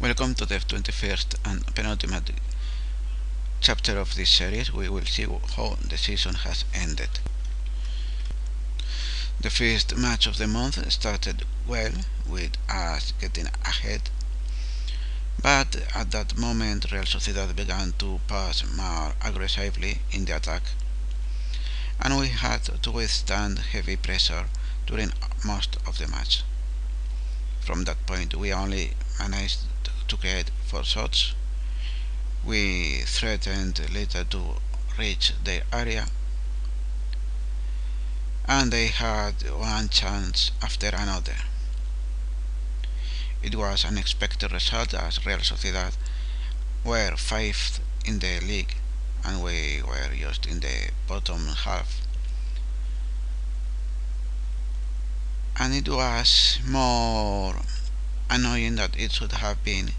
Welcome to the 21st and penultimate chapter of this series. We will see how the season has ended. The first match of the month started well, with us getting ahead, but at that moment Real Sociedad began to pass more aggressively in the attack, and we had to withstand heavy pressure during most of the match. From that point, we only managed to create 4 shots. We threatened later to reach their area, and they had one chance after another. It was an unexpected result, as Real Sociedad were 5th in the league and we were just in the bottom half. And it was more annoying than it should have been,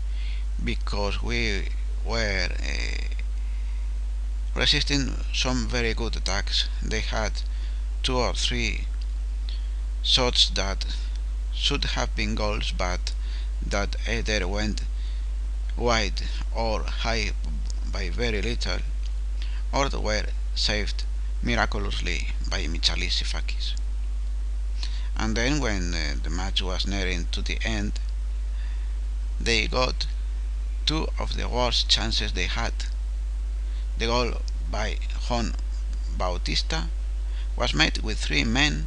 because we were resisting some very good attacks. They had 2 or 3 shots that should have been goals, but that either went wide or high by very little, or were saved miraculously by Michalis Sifakis. And then when the match was nearing to the end, they got 2 of the worst chances they had. The goal by Jon Bautista was made with 3 men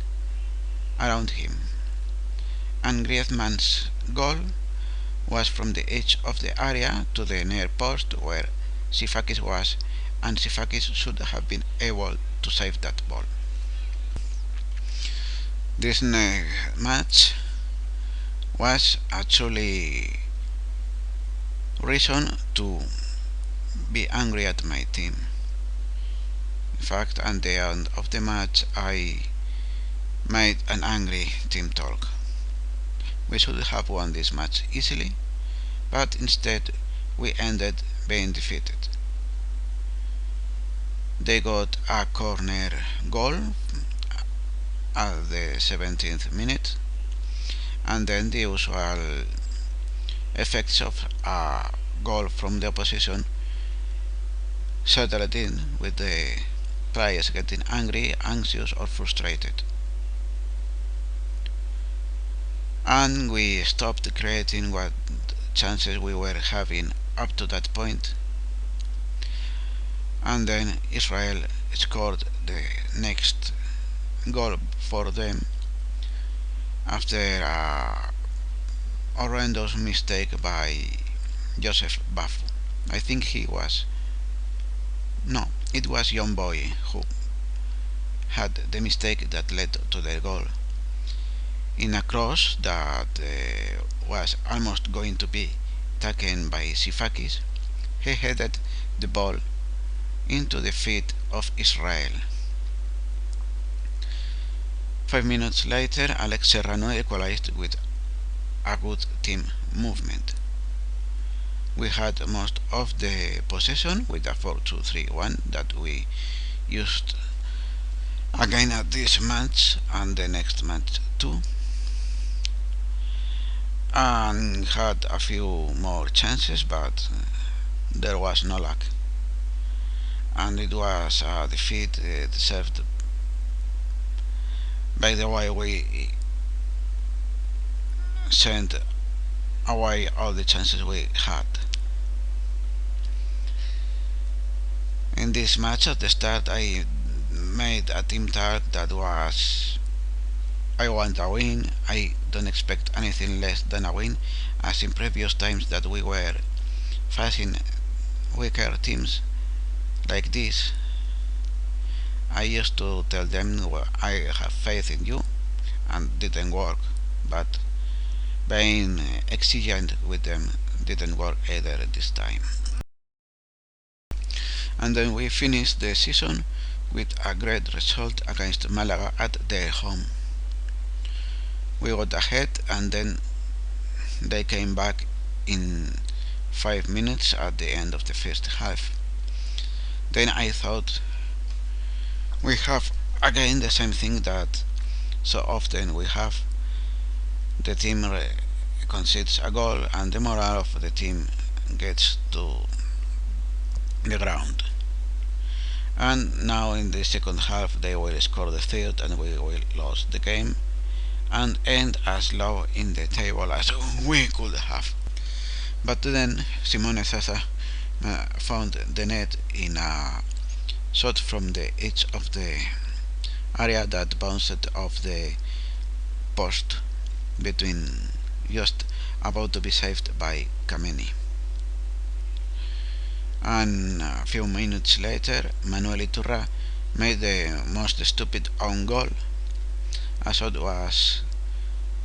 around him, and Griezmann's goal was from the edge of the area to the near post where Sifakis was, and Sifakis should have been able to save that ball. This match was actually reason to be angry at my team. In fact, at the end of the match, I made an angry team talk. We should have won this match easily, but instead we ended being defeated. They got a corner goal at the 17th minute, and then the usual effects of a goal from the opposition settled in, with the players getting angry, anxious, or frustrated. And we stopped creating what chances we were having up to that point. And then Israel scored the next goal for them after a horrendous mistake by Joseph Bafu. I think he was no, it was Young Boy who had the mistake that led to their goal. In a cross that was almost going to be taken by Sifakis, he headed the ball into the feet of Israel. 5 minutes later, Alex Serrano equalized with a good team movement. We had most of the possession with a 4-2-3-1 that we used again at this match and the next match too, and had a few more chances, but there was no luck, and it was a defeat deserved by the way we sent away all the chances we had. In this match at the start, I made a team talk that was, I want a win, I don't expect anything less than a win, as in previous times that we were facing weaker teams like this. I used to tell them, well, I have faith in you, and didn't work, but being exigent with them didn't work either this time. And then we finished the season with a great result against Malaga at their home. We got ahead, and then they came back in 5 minutes at the end of the first half. Then I thought, we have again the same thing that so often we have. The team concedes a goal and the morale of the team gets to the ground. And now in the second half they will score the third and we will lose the game and end as low in the table as we could have. But then Simone Zaza found the net in a shot from the edge of the area that bounced off the post between just about to be saved by Kameni. And a few minutes later Manuel Iturra made the most stupid own goal. A shot was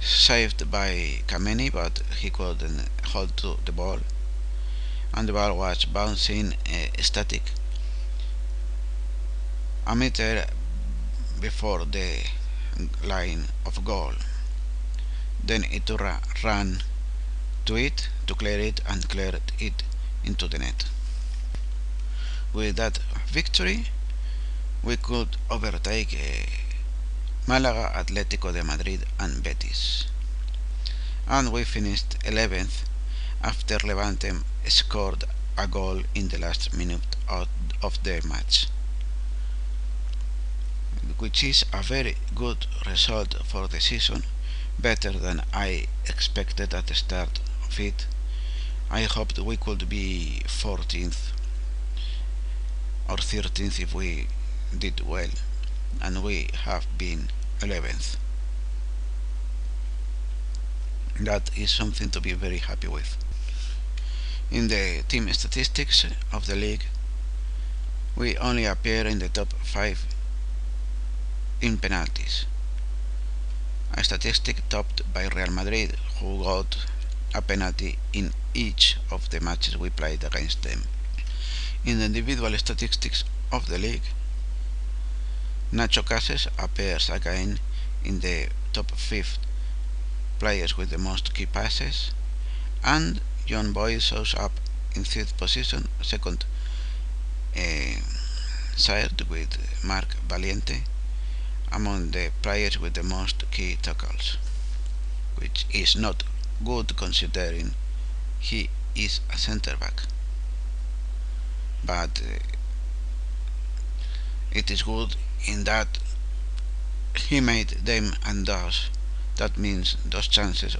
saved by Kameni, but he couldn't hold to the ball and the ball was bouncing static a meter before the line of goal. Then Iturra ran to it to clear it and cleared it into the net. With that victory, we could overtake Málaga, Atlético de Madrid and Betis. And we finished 11th after Levante scored a goal in the last minute of the match, which is a very good result for the season, better than I expected at the start of it. I hoped we could be 14th or 13th if we did well, and we have been 11th. That is something to be very happy with. In the team statistics of the league, we only appear in the top 5 in penalties, a statistic topped by Real Madrid, who got a penalty in each of the matches we played against them. In the individual statistics of the league, Nacho Cases appears again in the top 5 players with the most key passes, and John Boy shows up in 3rd position, second side with Marc Valiente among the players with the most key tackles, which is not good considering he is a center back, but it is good in that he made them and thus that means those chances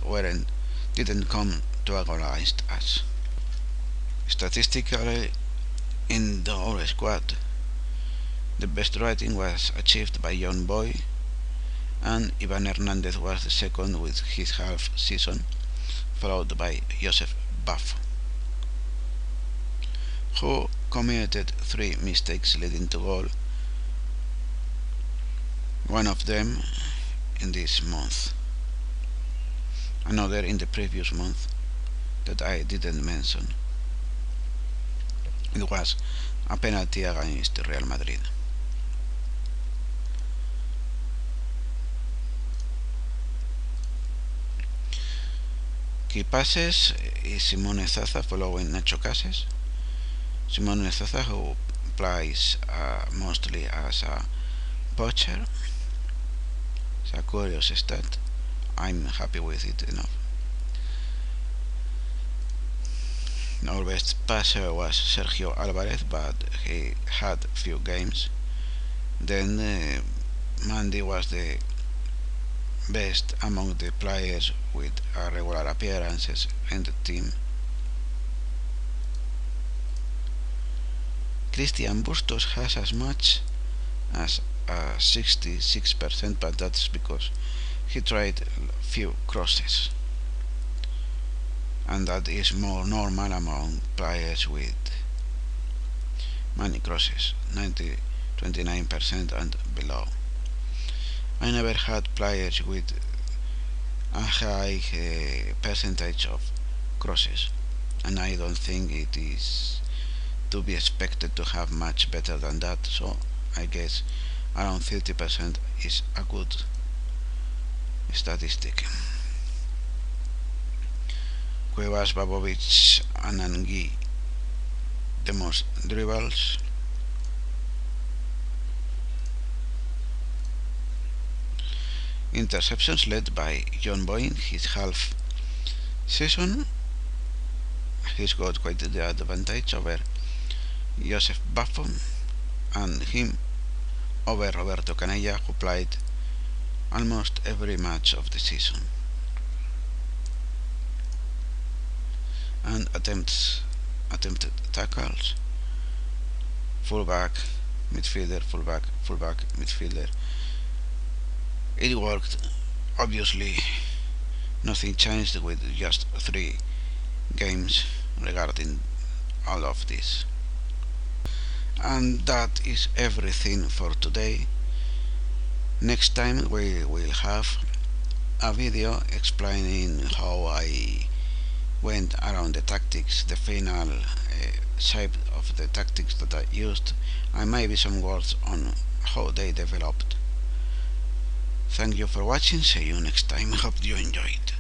didn't come to against us. Statistically, in the whole squad, the best rating was achieved by John Boy, and Ivan Hernandez was the second with his half season, followed by Joseph Buff, who committed 3 mistakes leading to goal, one of them in this month, another in the previous month that I didn't mention. It was a penalty against Real Madrid. Key passes is Simone Zaza following Nacho Cases. Simone Zaza, who plays mostly as a poacher. It's a curious stat. I'm happy with it enough. Our best passer was Sergio Alvarez, but he had few games. Then Mandy was the best among the players with regular appearances in the team. Christian Bustos has as much as 66%, but that's because he tried few crosses, and that is more normal among players with many crosses, 29% and below. I never had players with a high percentage of crosses, and I don't think it is to be expected to have much better than that, so I guess around 30% is a good statistic. Cuevas, Babovic and Angui the most dribbles. Interceptions led by John Boyne, his half season, he's got quite the advantage over Joseph Buffon and him over Roberto Canella, who played almost every match of the season. And attempted tackles, fullback, midfielder, fullback, midfielder. It worked. Obviously, nothing changed with just 3 games regarding all of this. And that is everything for today. Next time we will have a video explaining how I went around the tactics, the final shape of the tactics that I used, and maybe some words on how they developed. Thank you for watching. See you next time. Hope you enjoyed.